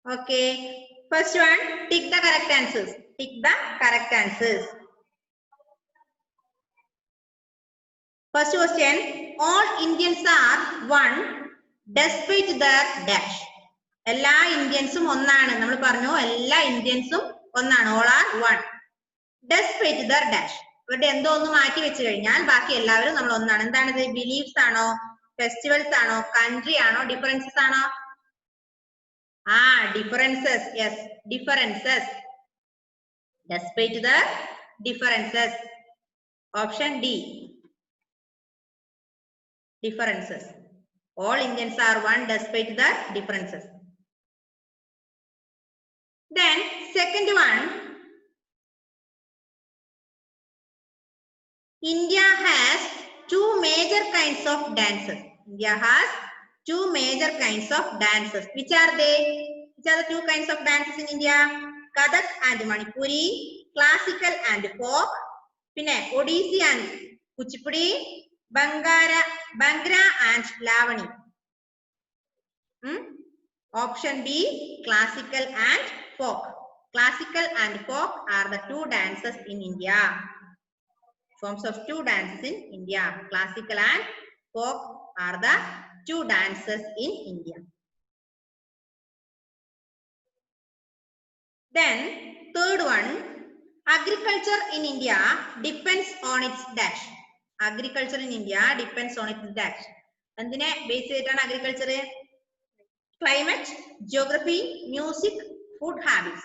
Okay. First one, tick the correct answers. Tick the correct answers. First question, all Indians are one despite their dash. എല്ലാ ഇന്ത്യൻസും ഒന്നാണ്. നമ്മൾ പറഞ്ഞു എല്ലാ ഇന്ത്യൻസും ഒന്നാണ്. All are one despite their dash. ഇവരുടെ എന്തോ ഒന്ന് മാറ്റി വെച്ച് കഴിഞ്ഞാൽ ബാക്കി എല്ലാവരും നമ്മൾ ഒന്നാണ്. എന്താണിത്? ബിലീഫ്സ് ആണോ, ഫെസ്റ്റിവൽസ് ആണോ, കൺട്രി ആണോ, ഡിഫറൻസസ് ആണോ? Differences. Yes, differences. Despite the differences. Option D. Differences. All Indians are one despite the differences. Then second one, India has two major kinds of dances. India has two major kinds of dances. Which are they? Which are the two kinds of dances in India? Kathak and Manipuri, classical and folk, pinne Odissi and Kuchipudi, Bhangra and Lavani. Option B, classical and folk. Classical and folk are the two dances in India. Forms of two dances in India. Classical and folk are the two dances in India. Then third one, agriculture in India depends on its dash. Agriculture in India depends on its dash. Endine base cheyidana agriculture? Climate, geography, music, food habits.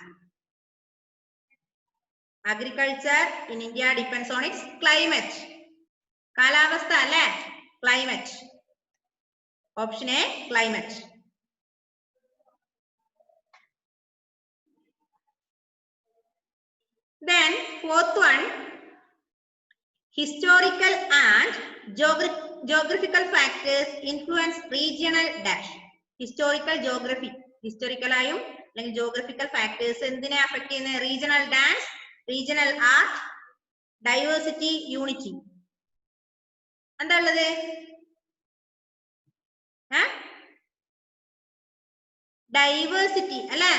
Agriculture in India depends on its climate. Kalavastha alle? Climate. Option A, climate. Then fourth one, historical and geographical factors influence regional dash. Historical geography. Historical ayum like geographical factors endine affect cheyna? Regional dance, regional art, diversity, unity. Enda ullade? Diversity alle?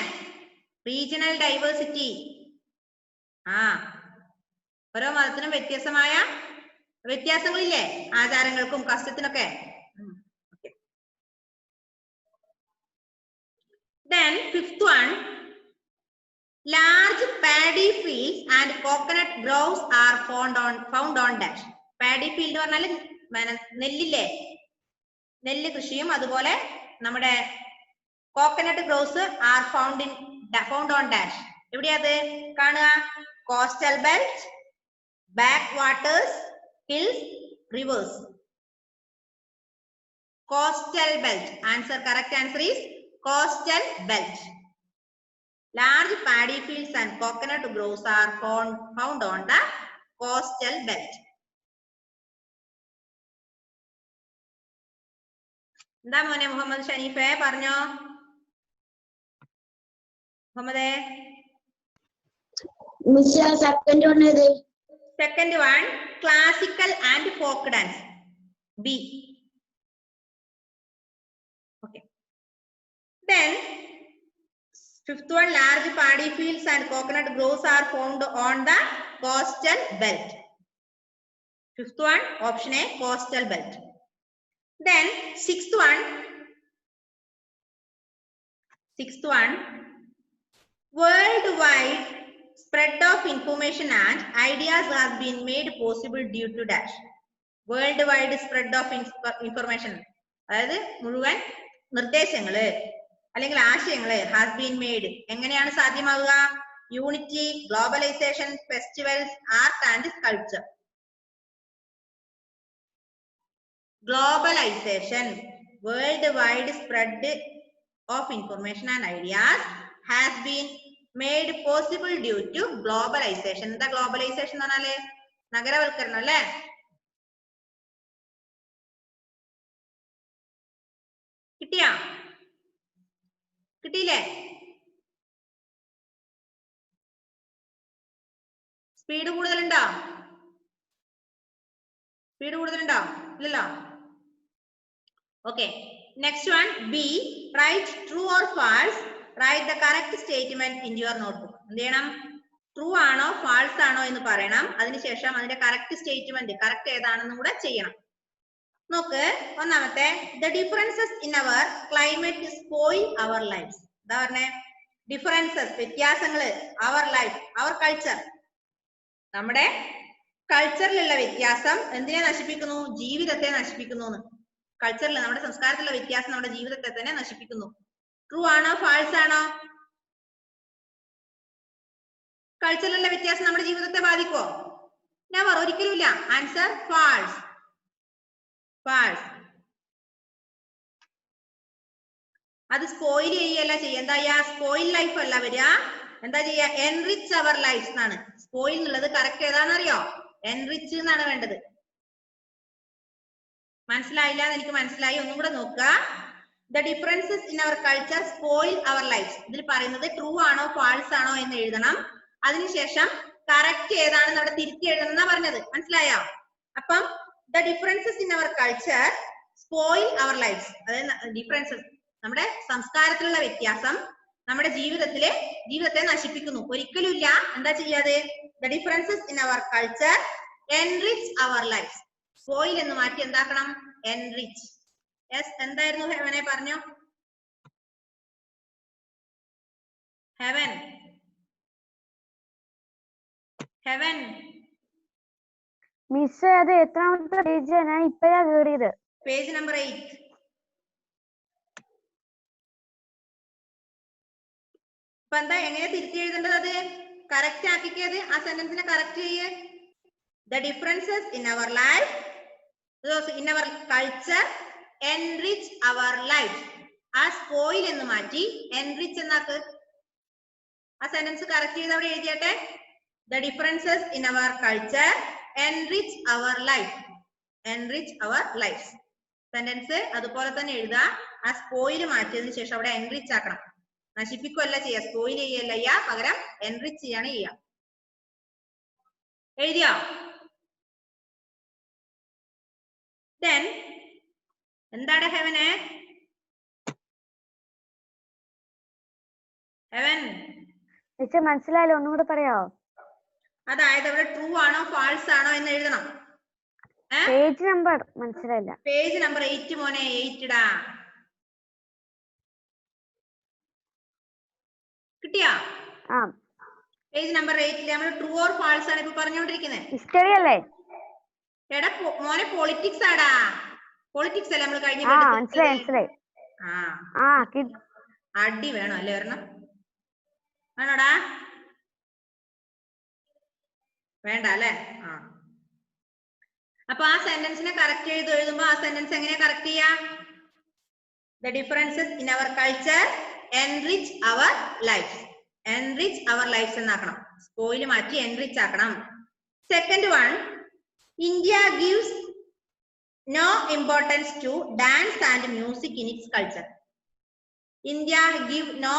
Regional diversity. ഓരോ മതത്തിനും വ്യത്യാസങ്ങളില്ലേ ആചാരങ്ങൾക്കും കസ്റ്റത്തിനൊക്കെ. Then fifth one, large paddy fields and coconut groves are found on dash. Paddy field പറഞ്ഞാൽ നെല്ലില്ലേ, നെല്ല് കൃഷിയും അതുപോലെ നമ്മുടെ coconut groves are found on dash. എവിടെയത് കാണുക? Coastal belt, backwaters, hills, rivers. Coastal belt. Correct answer is coastal belt. Large paddy fields and coconut groves are found on the coastal belt. എന്താ മോനെ മുഹമ്മദ് ഷനീഫെ പറഞ്ഞോ? മുഹമ്മദേ, second one, classical and folk dance. B. Okay. Then fifth one, large paddy fields and coconut groves are found on the coastal belt. Fifth one, option A, coastal belt. Then sixth one, worldwide spread of information and ideas has been made possible due to dash. Worldwide spread of information, അതായത് മുഴുവൻ നിർദ്ദേശങ്ങള് അല്ലെങ്കിൽ ആശയങ്ങള് has been made എങ്ങനെയാണ് സാധ്യമാവുക? Unity, globalisation, festivals, art and culture. Globalization, worldwide spread of information and ideas has been made possible due to globalization. എന്താ globalization എന്ന് പറഞ്ഞാല്? നഗരവൽക്കരണം അല്ലേ? കിട്ടിയാ? കിട്ടിയില്ലേ? സ്പീഡ് കൂടുതലുണ്ടോ? ഇല്ലല്ലോ. Okay. Next one, B. Write true or false write the correct statement in your notebook. എന്ത് ചെയ്യണം? True ആണോ ഫാൾസ് ആണോ എന്ന് പറയണം. അതിനുശേഷം അതിന്റെ കറക്റ്റ് സ്റ്റേറ്റ്മെന്റ് കറക്റ്റ് ഏതാണെന്നും കൂടെ ചെയ്യണം. നോക്ക്, ഒന്നാമത്തെ, the differences in our climate spoil our lifes. എന്താ പറഞ്ഞേ? ഡിഫറൻസസ്, വ്യത്യാസങ്ങള്, അവർ ലൈഫ്, അവർ കൾച്ചർ, നമ്മുടെ കൾച്ചറിലുള്ള വ്യത്യാസം എന്തിനെ നശിപ്പിക്കുന്നു? ജീവിതത്തെ നശിപ്പിക്കുന്നു. കൾച്ചറിൽ, നമ്മുടെ സംസ്കാരത്തിലുള്ള വ്യത്യാസം നമ്മുടെ ജീവിതത്തെ തന്നെ നശിപ്പിക്കുന്നു. ട്രൂ ആണോ ഫാൾസ് ആണോ? കൾച്ചറിലുള്ള വ്യത്യാസം നമ്മുടെ ജീവിതത്തെ ബാധിക്കോ? നെവർ, ഒരിക്കലുമില്ല. Answer false. ഫാൾസ്. അത് സ്പോയിൽ ചെയ്യല്ല ചെയ്യുക. എന്താ ചെയ്യാ? സ്പോയിൽ ലൈഫ് അല്ല വരിക. എന്താ ചെയ്യാ? എൻറിച്ച് അവർ ലൈഫ് എന്നാണ്. സ്പോയിൽ എന്നുള്ളത് കറക്റ്റ് ഏതാണെന്നറിയോ? എൻറിച്ച് എന്നാണ് വേണ്ടത്. മനസ്സിലായില്ല എന്ന് എനിക്ക് മനസ്സിലായി. ഒന്നും കൂടെ നോക്കുക. The differences in our culture spoil our life. ഇതിൽ പറയുന്നത് ട്രൂ ആണോ ഫാൾസ് ആണോ എന്ന് എഴുതണം. അതിനുശേഷം കറക്റ്റ് ഏതാണെന്ന് അവിടെ തിരുത്തി എഴുതണം എന്നാ പറഞ്ഞത്. മനസ്സിലായോ? അപ്പം the differences in our culture spoil our life, അതായത് ഡിഫറൻസസ്, നമ്മുടെ സംസ്കാരത്തിലുള്ള വ്യത്യാസം നമ്മുടെ ജീവിതത്തെ നശിപ്പിക്കുന്നു. ഒരിക്കലും ഇല്ല. എന്താ ചെയ്യാതെ? The differences in our culture enrich our life. Spoil എന്ന് മാറ്റി എന്താക്കണം? എൻറിച്ച്. യെസ്, എന്തായിരുന്നു ഹെവനെ പറഞ്ഞു? ഹെവൻ, ഹെവൻ മിസ്, അത് എത്രാമത്തെ പേജ്? ഞാൻ ഇപ്പഴാ കേറിയത്. Page number 8. അപ്പൊ എന്താ, എങ്ങനെ തിരിച്ചു എഴുതേണ്ടത്? അത് കറക്റ്റ് ആക്കിക്കത്. ആ സെന്റൻസിനെ കറക്റ്റ് ചെയ്യേ. The differences in our life, in our culture enrich our life. ആ സ്പോയിൽ എന്ന് മാറ്റി എൻറിച്ച് എന്നാക്ക്. ആ സെന്റൻസ് കറക്റ്റ് ചെയ്ത് അവിടെ എഴുതിയാട്ടെ. The differences in our culture enrich our life. Enrich our life. Sentence അതുപോലെ തന്നെ എഴുതുക. ആ സ്പോയിൽ മാറ്റിയതിനു ശേഷം അവിടെ എൻറിച്ച് ആക്കണം. നശിപ്പിക്കുകയല്ല ചെയ്യുക, സ്പോയിൽ ചെയ്യല്ല ചെയ്യുക, പകരം എൻറിച്ച് ചെയ്യാണ് ചെയ്യുക. എഴുതിയോ? ദെൻ എന്താണ് ഹെവന്? ഹെവൻ മനസ്സിലായല്ലോ, ഒന്നും കൂടെ പറയാമോ? അതായത് അവിടെ ട്രൂ ആണോ ഫാൾസ് ആണോ എന്ന് എഴുതണം. പേജ് നമ്പർ മനസ്സിലായില്ല. പേജ് നമ്പർ 8 മോനെ. 8 ടാ. കിട്ടിയാ? പേജ് നമ്പർ 8 നമ്മൾ ട്രൂ ഓർ ഫാൾസ് ആണ് ഇപ്പൊ പറഞ്ഞുകൊണ്ടിരിക്കുന്നത്. ഹിസ്റ്ററി അല്ലേ? എടാ മോനെ, പൊളിറ്റിക്സ് ആടാ. പൊളിറ്റിക്സ് അല്ലേ നമ്മൾ കഴിഞ്ഞ? മനസ്സിലായി. അടി വേണോ അല്ലേ ഒരെണ്ണം? വേണോടാ? വേണ്ട അല്ലേ? അപ്പൊ ആ സെന്റൻസിനെ കറക്റ്റ് ചെയ്ത് എഴുതുമ്പോ ആ സെന്റൻസ് എങ്ങനെയാ കറക്റ്റ് ചെയ്യാ? The differences in our culture enrich our life. Enrich our life എന്നാക്കണം. സ്പോയിൽ മാറ്റി എൻറിച്ച് ആക്കണം. Second one, India gives no importance to dance and music in its culture. India give no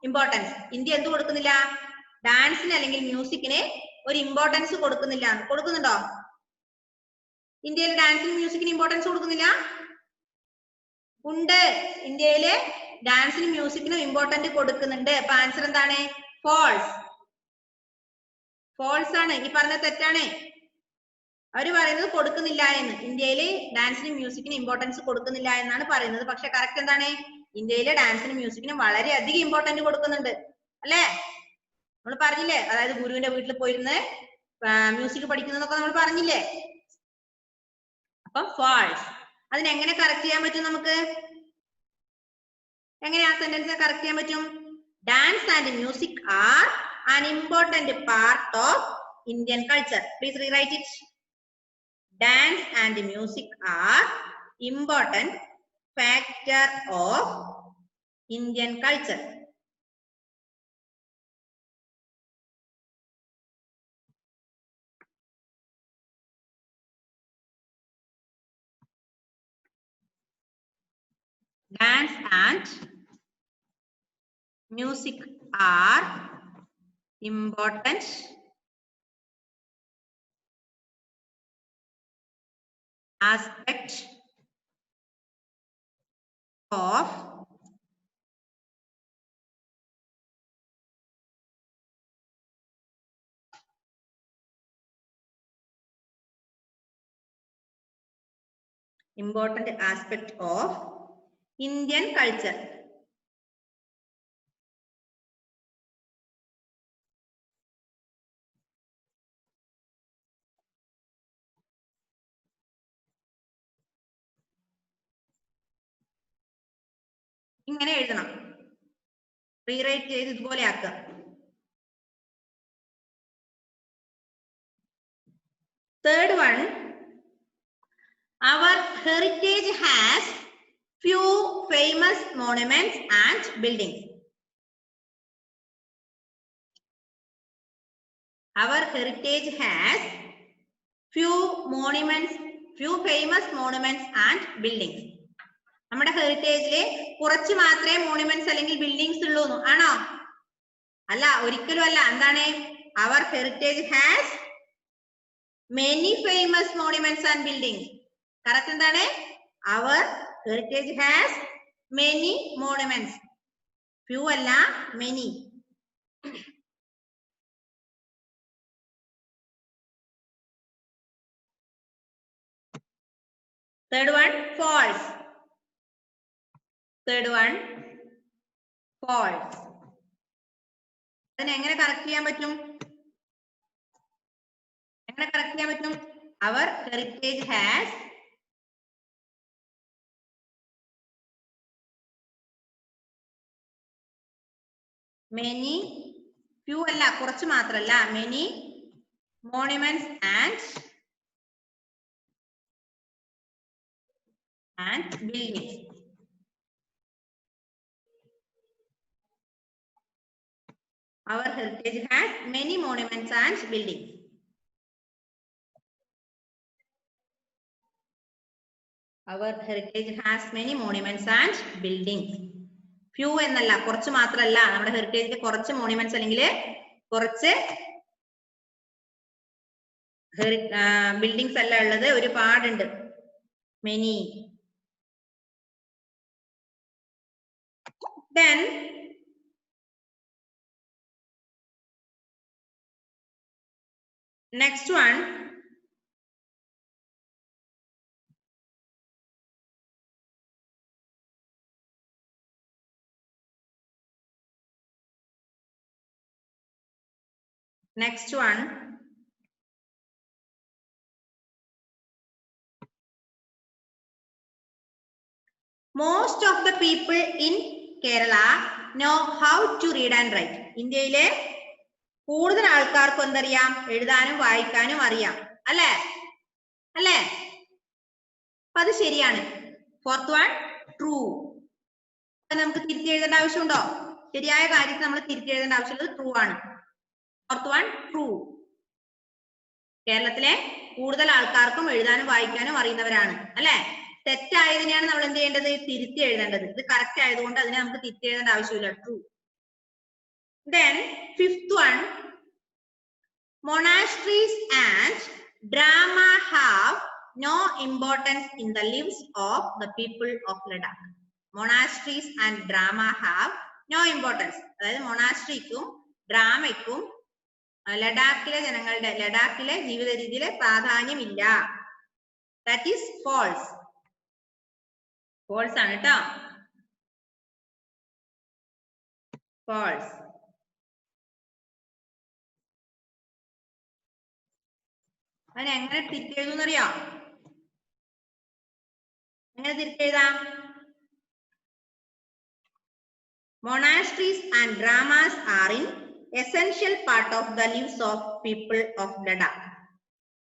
importance. India എന്ത് കൊടുക്കുന്നില്ല? ഡാൻസിന് അല്ലെങ്കിൽ മ്യൂസിക്കിന് ഒരു importance കൊടുക്കുന്നില്ല. കൊടുക്കുന്നുണ്ടോ? ഇന്ത്യയിൽ ഡാൻസിനും മ്യൂസിക്കിന് ഇമ്പോർട്ടൻസ് കൊടുക്കുന്നില്ല? ഉണ്ട്. ഇന്ത്യയില് ഡാൻസിനും മ്യൂസിക്കിനും ഇമ്പോർട്ടൻസ് കൊടുക്കുന്നുണ്ട്. അപ്പൊ ആൻസർ എന്താണ്? ഫോൾസ്. ഫോൾസ് ആണ്. ഈ പറഞ്ഞ തെറ്റാണ്. അവര് പറയുന്നത് കൊടുക്കുന്നില്ല എന്ന്. ഇന്ത്യയില് ഡാൻസിനും മ്യൂസിക്കിനും ഇമ്പോർട്ടൻസ് കൊടുക്കുന്നില്ല എന്നാണ് പറയുന്നത്. പക്ഷെ കറക്റ്റ് എന്താണ്? ഇന്ത്യയിലെ ഡാൻസിനും മ്യൂസിക്കിനും വളരെയധികം ഇമ്പോർട്ടൻസ് കൊടുക്കുന്നുണ്ട് അല്ലേ? നമ്മൾ പറഞ്ഞില്ലേ, അതായത് ഗുരുവിന്റെ വീട്ടിൽ പോയിരുന്ന് മ്യൂസിക് പഠിക്കുന്നതൊക്കെ നമ്മൾ പറഞ്ഞില്ലേ? അപ്പൊ ഫാൾസ്. അതിനെങ്ങനെ കറക്റ്റ് ചെയ്യാൻ പറ്റും നമുക്ക്? എങ്ങനെ ആ സെന്റൻസിനെ കറക്റ്റ് ചെയ്യാൻ പറ്റും? Dance and music are an important part of Indian culture. Please rewrite it. Dance and music are important factor of Indian culture. Dance and music are important aspect of important aspect of Indian culture. ഇങ്ങനെ എഴുതണം. Rewrite ചെയ്ത് ഇതുപോലെ ആക്കുക. Third one, our heritage has few famous monuments and buildings. Our heritage has few monuments, few famous monuments and buildings. നമ്മുടെ ഹെറിറ്റേജില് കുറച്ച് മാത്രമേ monuments അല്ലെങ്കിൽ buildings ഉള്ളൂ ആണോ? അല്ല, ഒരിക്കലും അല്ല. എന്താണ്? Our heritage has many famous monuments and buildings. Correct എന്താണ്? Our heritage has many monuments. Few അല്ല, many. Third one, false. Third one, false. അതിനെ എങ്ങനെ കറക്റ്റ് ചെയ്യാൻ പറ്റും? എങ്ങനെ കറക്റ്റ് ചെയ്യാൻ പറ്റും? അവർ ഹെറിറ്റേജ് ഹാസ് മെനി, ഫ്യൂ അല്ല, കുറച്ച് മാത്രല്ല, many monuments and buildings. Our heritage has many monuments and buildings. Our heritage has many monuments and buildings. Few എന്നല്ല, കുറച്ച് മാത്രല്ല. നമ്മുടെ ഹെറിറ്റേജിൽ കുറച്ച് മോണുമെന്റ്സ് അല്ലെങ്കിൽ കുറച്ച് ബിൽഡിങ്സ് അല്ല ഉള്ളത്, ഒരുപാടുണ്ട്. Many. Then next one, most of the people in Kerala know how to read and write. ഇന്ത്യയിലെ കൂടുതൽ ആൾക്കാർക്ക് എന്തറിയാം? എഴുതാനും വായിക്കാനും അറിയാം. അല്ലേ? അല്ലേ? അപ്പൊ അത് ശരിയാണ്. Fourth one, true. നമുക്ക് തിരിച്ചു എഴുതേണ്ട ആവശ്യമുണ്ടോ? ശരിയായ കാര്യത്തിൽ നമ്മൾ തിരിച്ചു എഴുതേണ്ട ആവശ്യമുള്ളത് ട്രൂ ആണ്. Fourth one, true. കേരളത്തിലെ കൂടുതൽ ആൾക്കാർക്കും എഴുതാനും വായിക്കാനും അറിയുന്നവരാണ്. അല്ലെ? തെറ്റായതിനെയാണ് നമ്മൾ എന്ത് ചെയ്യേണ്ടത്? തിരുത്തി എഴുതേണ്ടത്. ഇത് കറക്റ്റ് ആയതുകൊണ്ട് അതിനെ നമുക്ക് തിരുത്തി എഴുതേണ്ട ആവശ്യമില്ല. True. Then fifth one, monasteries and drama have no importance in the lives of the people of Ladakh. Monasteries and drama have no importance. അതായത് മൊണാസ്ട്രിക്കും ഡ്രാമയ്ക്കും ലഡാക്കിലെ ജനങ്ങളുടെ, ലഡാക്കിലെ ജീവിത രീതിയിലെ പ്രാധാന്യമില്ല. That is false. ഫോൾസ് ആണ് കേട്ടോ. ഫോൾസ്. അതിനെ എങ്ങനെ തിരിച്ചെഴുതുന്നറിയോ? എങ്ങനെ തിരിച്ചെഴുതാം? Monasteries and dramas are an essential part of the lives of people of Ladakh.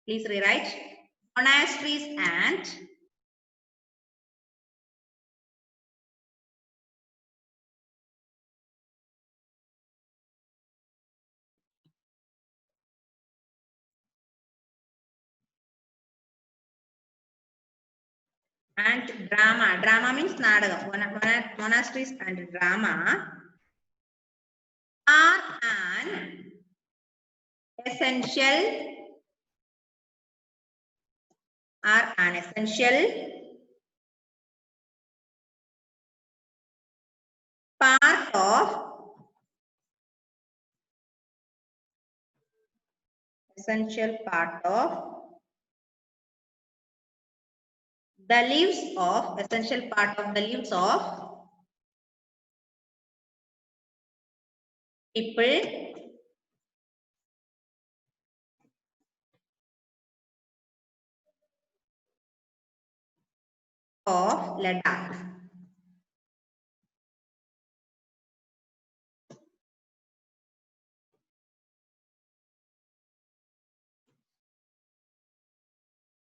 Please rewrite. Monasteries and drama. Drama means nadagam. Monasteries and drama are an essential part of The leaves of, essential part of the leaves of people of Ladakh.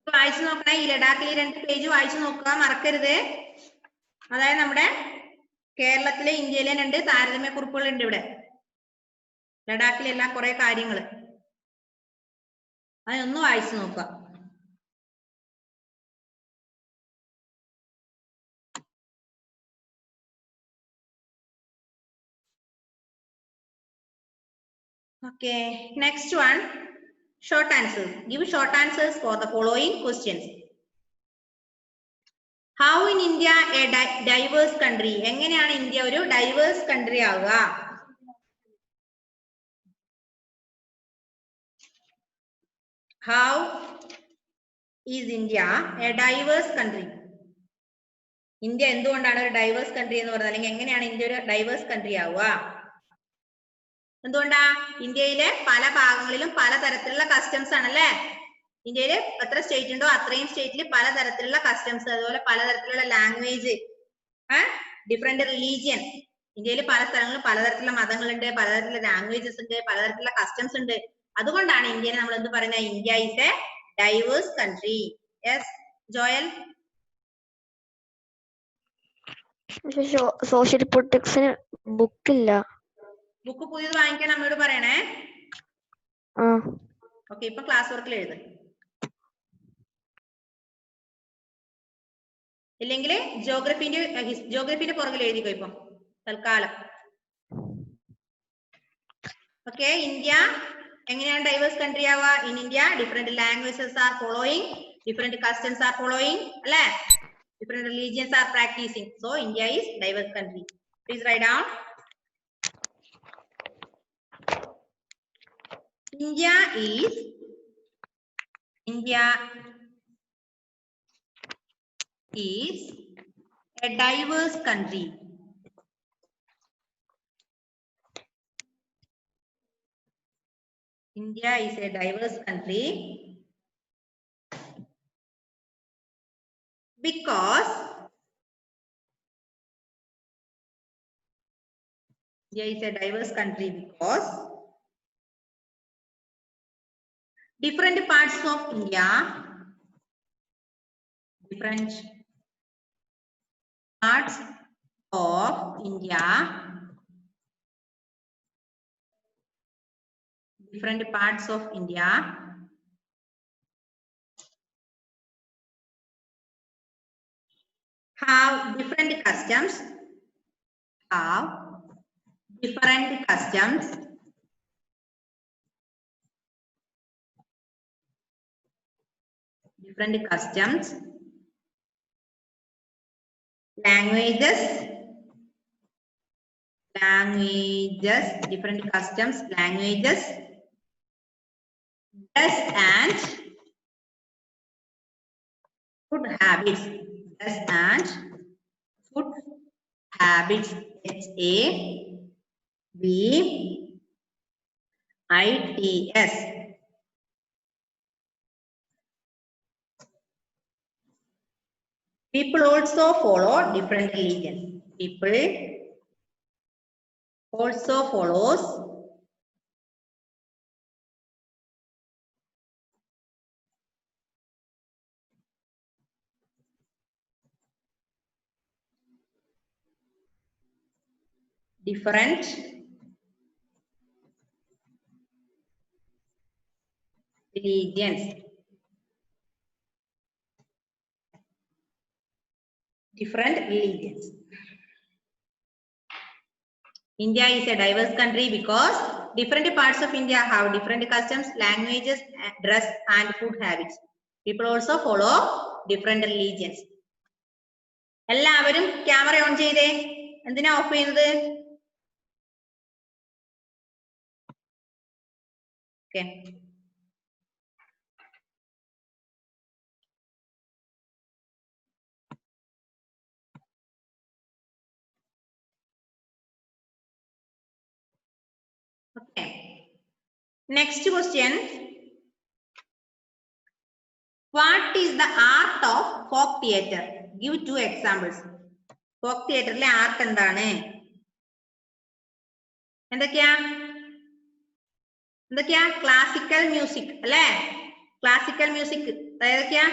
വായിച്ചു നോക്കണേ, ഈ ലഡാക്കിൽ 2 page വായിച്ചു നോക്കുക, മറക്കരുത്. അതായത് നമ്മുടെ കേരളത്തിലെ ഇന്ത്യയിലെ 2 താരതമ്യ കുറിപ്പുകൾ ഉണ്ട് ഇവിടെ. ലഡാക്കിലെല്ലാം കുറെ കാര്യങ്ങൾ, അതൊന്ന് വായിച്ചു നോക്കുക. Okay, next one, short answers. Give short answers for the following questions. How in India a diverse country? എങ്ങനെയാണ് ഇന്ത്യ ഒരു diverse country ആവുക? How is India a diverse country? India എന്തുകൊണ്ടാണ് ഒരു ഡൈവേഴ്സ് കൺട്രി എന്ന് പറയുന്നത്, അല്ലെങ്കിൽ എങ്ങനെയാണ് ഇന്ത്യ ഒരു ഡൈവേഴ്സ് കൺട്രി ആവുക? എന്തുകൊണ്ടാ? ഇന്ത്യയിലെ പല ഭാഗങ്ങളിലും പലതരത്തിലുള്ള കസ്റ്റംസ് ആണല്ലേ. ഇന്ത്യയിൽ എത്ര സ്റ്റേറ്റ് ഉണ്ടോ അത്രയും സ്റ്റേറ്റിൽ പലതരത്തിലുള്ള കസ്റ്റംസ്, അതുപോലെ പലതരത്തിലുള്ള ലാംഗ്വേജ്, ഡിഫറെന്റ് റിലീജിയൻ. ഇന്ത്യയിൽ പല സ്ഥലങ്ങളിലും പലതരത്തിലുള്ള മതങ്ങളുണ്ട്, പലതരത്തിലുള്ള ലാംഗ്വേജസ് ഉണ്ട്, പലതരത്തിലുള്ള കസ്റ്റംസ് ഉണ്ട്. അതുകൊണ്ടാണ് ഇന്ത്യനെ നമ്മൾ എന്ത് പറയുന്നത്? India is a diverse country. Yes Joel. Social പൊളിറ്റിക്സിന് ബുക്കില്ല. ബുക്ക് പുതിയത് വാങ്ങിക്കാൻ നമ്മളോട് പറയണേ. ഓക്കെ, ഇപ്പൊ ക്ലാസ് വർക്കിൽ എഴുത്. ഇല്ലെങ്കിൽ ജോഗ്രഫിന്റെ പുറകിൽ എഴുതിക്കോ ഇപ്പൊ തൽക്കാലം. ഓക്കെ, ഇന്ത്യ എങ്ങനെയാണ് ഡൈവേഴ്സ് കൺട്രി ആവുക? In India different languages are following, different customs are following, അല്ലേ? Different religions are practising. So India is diverse country. Please write down. India is a diverse country. India is a diverse country because India is a diverse country because different parts of India, different parts of India have different customs, languages, different customs, languages, dress and food habits, HABITS. People also follow different religions. People also follows different religions. India is a diverse country because different parts of India have different customs, languages, dress and food habits. People also follow different religions. എല്ലാവരും camera on ചെയ്തേ. എന്തിനാ of ചെയ്യുന്നത്? Okay. Next question. What is the art of folk theatre? Give 2 examples. Folk theatre le art endane? എന്തൊക്കെയാ? എന്തൊക്കെയാ? Classical music അല്ലേ? Classical music ഏതൊക്കെയാ?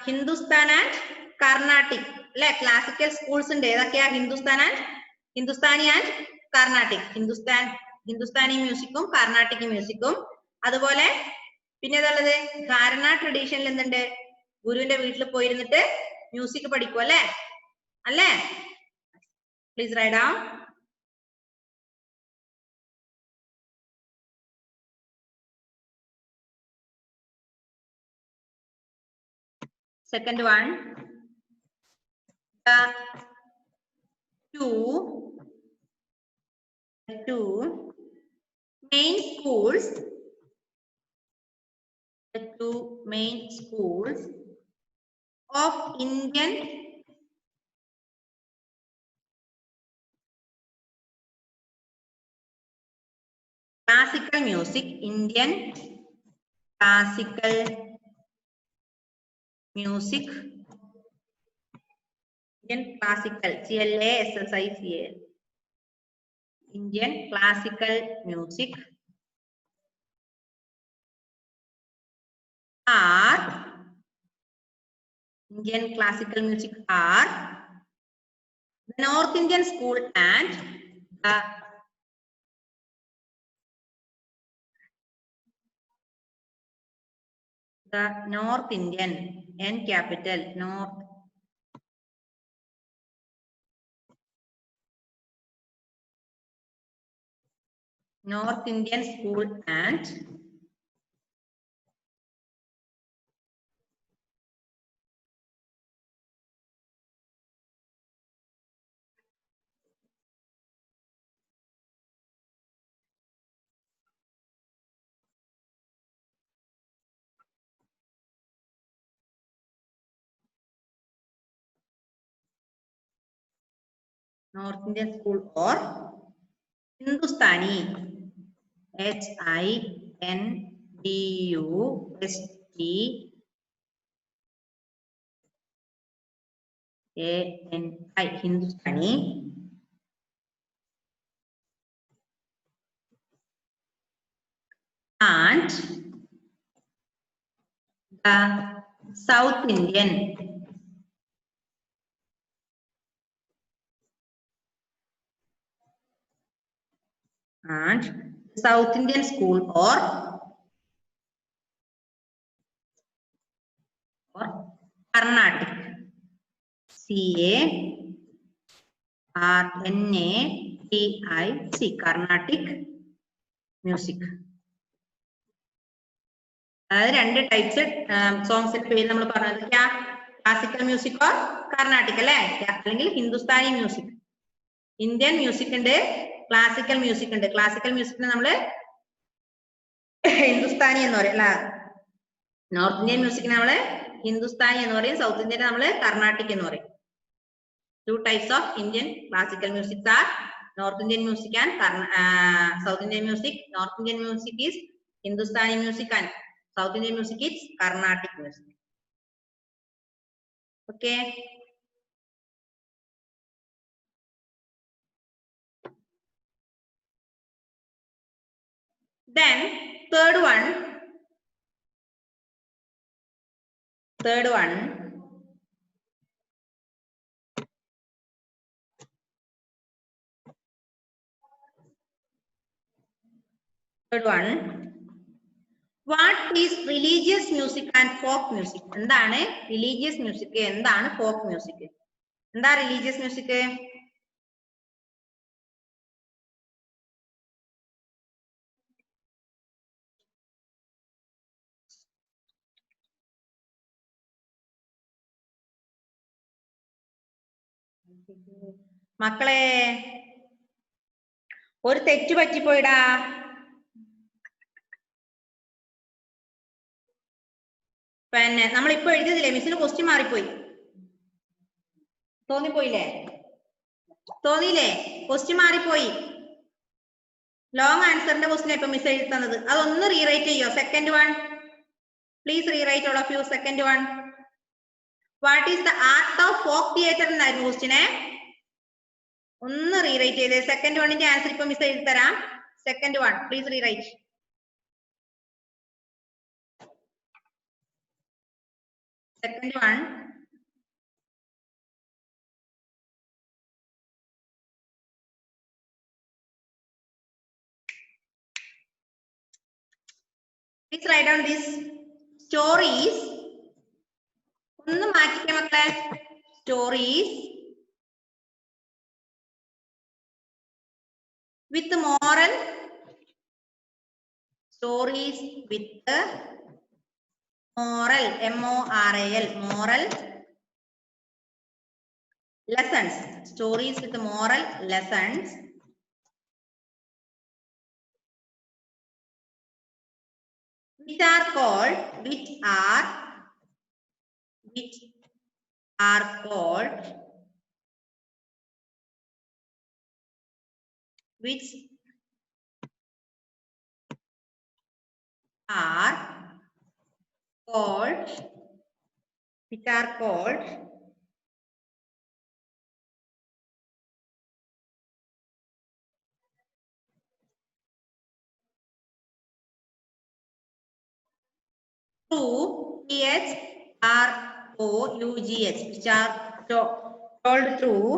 Hindustan and Carnatic അല്ലേ? Classical schools ഉണ്ട്. ഏതൊക്കെയാ? Hindustani and Carnatic. Hindustani musicum Carnatic musicum. അതുപോലെ പിന്നെ ഏതാണുള്ളത്? ധാരണ ട്രഡീഷനിൽ എന്തുണ്ട്? ഗുരുവിന്റെ വീട്ടിൽ പോയിരുന്നിട്ട് മ്യൂസിക് പഠിക്കും അല്ലേ? അല്ലേ? Please write down. Second one, the two main schools, of Indian classical music, Indian classical music, CLASSICAL, Indian classical music are the North Indian school and the North Indian and capital North Indian school and North Indian school or Hindustani, HINDUSTANI, Hindustani, and the South Indian school or Carnatic, CARNATIC, Carnatic music. അതായത് 2 types സോങ്സിന്റെ പേര് നമ്മൾ പറഞ്ഞത് classical music or Carnatic അല്ലേ? അല്ലെങ്കിൽ Hindustani music. Indian music ഉണ്ട്, classical music ഉണ്ട്. Classical മ്യൂസിക്കിനെ നമ്മള് ഹിന്ദുസ്ഥാനി എന്ന് പറയും അല്ല. നോർത്ത് ഇന്ത്യൻ മ്യൂസിക്കിനെ നമ്മള് ഹിന്ദുസ്ഥാനി എന്ന് പറയും, സൗത്ത് ഇന്ത്യനെ നമ്മള് കർണാട്ടിക് എന്ന് പറയും. 2 types of Indian classical music are North Indian music and South Indian music. North Indian music is Hindustani music and South Indian music is Carnatic music. Okay. Then third one. What is religious music and folk music? എന്താണ് religious music? എന്താണ് folk music? എന്താ religious music? മക്കളെ ഒരു തെറ്റ് പറ്റിപ്പോയിടാ. പിന്നെ നമ്മളിപ്പോ എഴുതിയതില്ലേ, മിസ്സിന് question മാറിപ്പോയി. തോന്നിയില്ലേ? ക്വസ്റ്റ്യൻ മാറിപ്പോയി. ലോങ് ആൻസറിന്റെ ക്വസ്റ്റ്യൻ ഇപ്പൊ മിസ് എഴുതി തന്നത്. അതൊന്ന് റീറൈറ്റ് ചെയ്യോ? Second one please rewrite all of you. Second one, what is the art of folk theatre എന്നായിരുന്നു ക്വസ്റ്റ്യനെ. ഒന്ന് റീറൈറ്റ് ചെയ്തേ. സെക്കൻഡ് വണ്ണിന്റെ ആൻസർ ഇപ്പൊ മിസ് എഴുതി തരാം. Second one please rewrite. Second one, please write down these stories. ഒന്ന് മാറ്റിക്കേ മക്കളെ. Stories with moral. Stories with moral, M-O-R-A-L, moral lessons. Stories with moral lessons. Which are called which are called true, T-H-R-O-U-G-H, which are told true,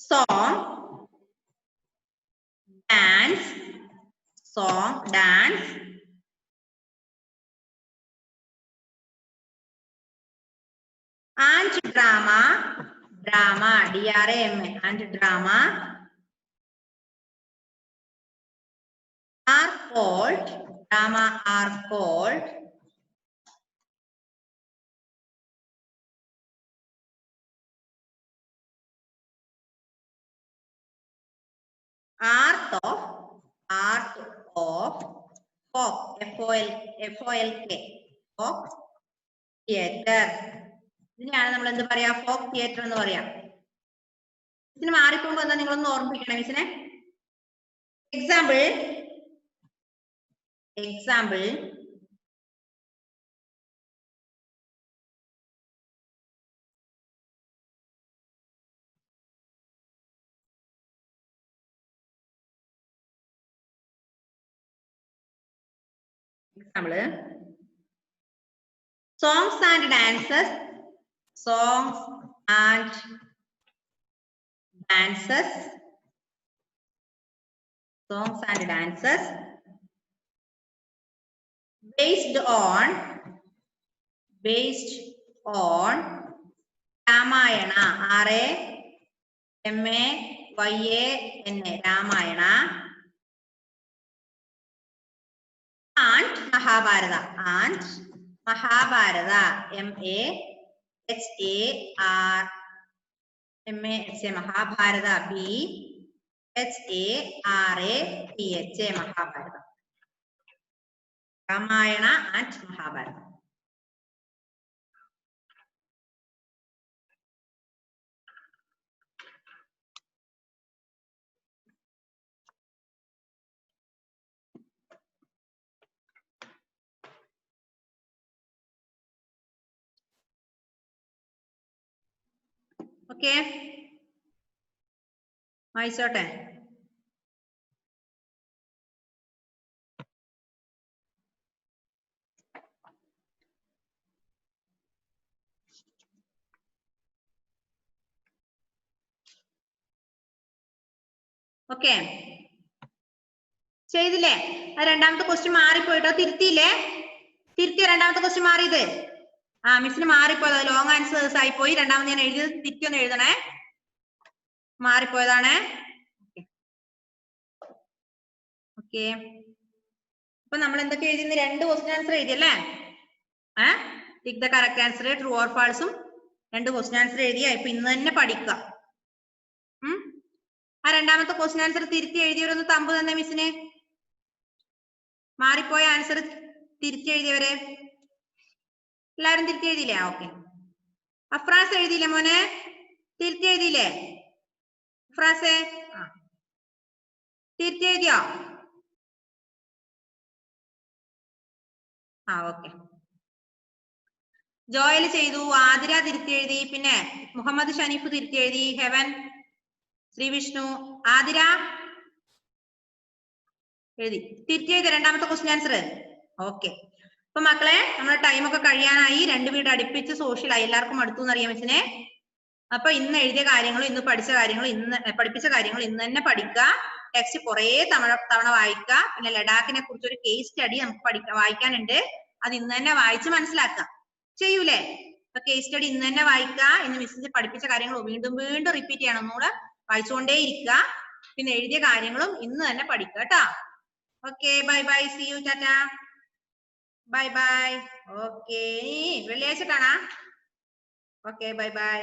song, dance, and drama, D-R-A-M-A, and drama are called art of folk, F-O-L-K, folk theater. ഇതിനെയാണ് നമ്മൾ എന്ത് പറയാ? Folk theatre എന്ന് പറയാം. ഇതിന് മാറിപ്പോകുമ്പോ എന്താ നിങ്ങളൊന്ന് ഓർമ്മിപ്പിക്കണം മിസ്സിനെ. Example songs and dances based on Ramayana, R-A-M-A-Y-A-N-A, Ramayana, and Mahabharata, M-A-H-A-R-M-A-H-A, Mahabharata, B-H-A-R-A-T-H-A, Mahabharata, Ramayana and Mahabharata. Okay, വായിച്ചോട്ടെ. ഓക്കെ, ചെയ്തില്ലേ? രണ്ടാമത്തെ ക്വസ്റ്റ്യൻ മാറിപ്പോയിട്ടോ. തിരുത്തിയില്ലേ? തിരുത്തിയ രണ്ടാമത്തെ ക്വസ്റ്റ്യൻ മാറിയത്? മിസ്സിന് മാറിപ്പോയത് ലോങ് ആൻസേഴ്സ് ആയി പോയി. രണ്ടാമത് ഞാൻ എഴുതിയത് തിരിച്ചൊന്ന് എഴുതണേ. മാറിപ്പോയതാണ്. ഓക്കെ, അപ്പൊ നമ്മൾ എന്തൊക്കെ എഴുതിന്ന്? 2 ക്വസ്റ്റ്യൻ ആൻസർ എഴുതിയല്ലേ? Tick the correct answer, true or ഫാൾസും 2 ക്വസ്റ്റ്യൻ ആൻസർ എഴുതിയ. ഇപ്പൊ ഇന്ന് തന്നെ പഠിക്കുക. ആ രണ്ടാമത്തെ ക്വസ്റ്റ്യൻ ആൻസർ തിരുത്തി എഴുതിയവരൊന്ന് തമ്പ് തന്നെ മിസ്സിന്. മാറിപ്പോയ ആൻസർ തിരിച്ചു എഴുതിയവരെ എല്ലാരും തിരിച്ചു എഴുതിയില്ലേ? ഓക്കെ, അഫ്രാസ് എഴുതിയില്ലേ മോനെ? തിരുത്തി എഴുതിയില്ലേ ഫ്രാസേ? തിരുത്തി എഴുതിയോ? ഓക്കെ. ജോയൽ ചെയ്തു, ആതിര തിരുത്തി എഴുതി, പിന്നെ മുഹമ്മദ് ഷനീഫ് തിരുത്തി എഴുതി, ഹെവൻ, ശ്രീവിഷ്ണു, ആതിര എഴുതി. തിരുത്തി എഴുതി രണ്ടാമത്തെ ക്വസ്റ്റ്യൻ ആൻസർ. ഓക്കെ. അപ്പൊ മക്കളെ നമ്മുടെ ടൈം ഒക്കെ കഴിയാനായി. 2 വീട് അടുപ്പിച്ച് സോഷ്യലായി. എല്ലാവർക്കും അടുത്തു എന്നറിയാം മിസ്സിനെ. അപ്പൊ ഇന്ന് എഴുതിയ കാര്യങ്ങളും ഇന്ന് പഠിച്ച കാര്യങ്ങളും പഠിപ്പിച്ച കാര്യങ്ങൾ ഇന്ന് തന്നെ പഠിക്കുക. ടെക്സ്റ്റ് കുറെ തവണ വായിക്കുക. പിന്നെ ലഡാക്കിനെ കുറിച്ച് ഒരു കേസ് സ്റ്റഡി നമുക്ക് വായിക്കാനുണ്ട്. അത് ഇന്ന് തന്നെ വായിച്ച് മനസ്സിലാക്കുക. ചെയ്യൂലേ? അപ്പൊ കേസ് സ്റ്റഡി ഇന്ന് തന്നെ വായിക്കുക. ഇന്ന് മിസ്സിന് പഠിപ്പിച്ച കാര്യങ്ങൾ വീണ്ടും വീണ്ടും റിപ്പീറ്റ് ചെയ്യണം. ഒന്നുകൂടെ വായിച്ചുകൊണ്ടേ ഇരിക്കുക. പിന്നെ എഴുതിയ കാര്യങ്ങളും ഇന്ന് തന്നെ പഠിക്കുക കേട്ടോ. Okay, bye bye, see you, tata, bye bye. Okay, വെള്ളിയാഴ്ച കാണാം. Okay, bye by.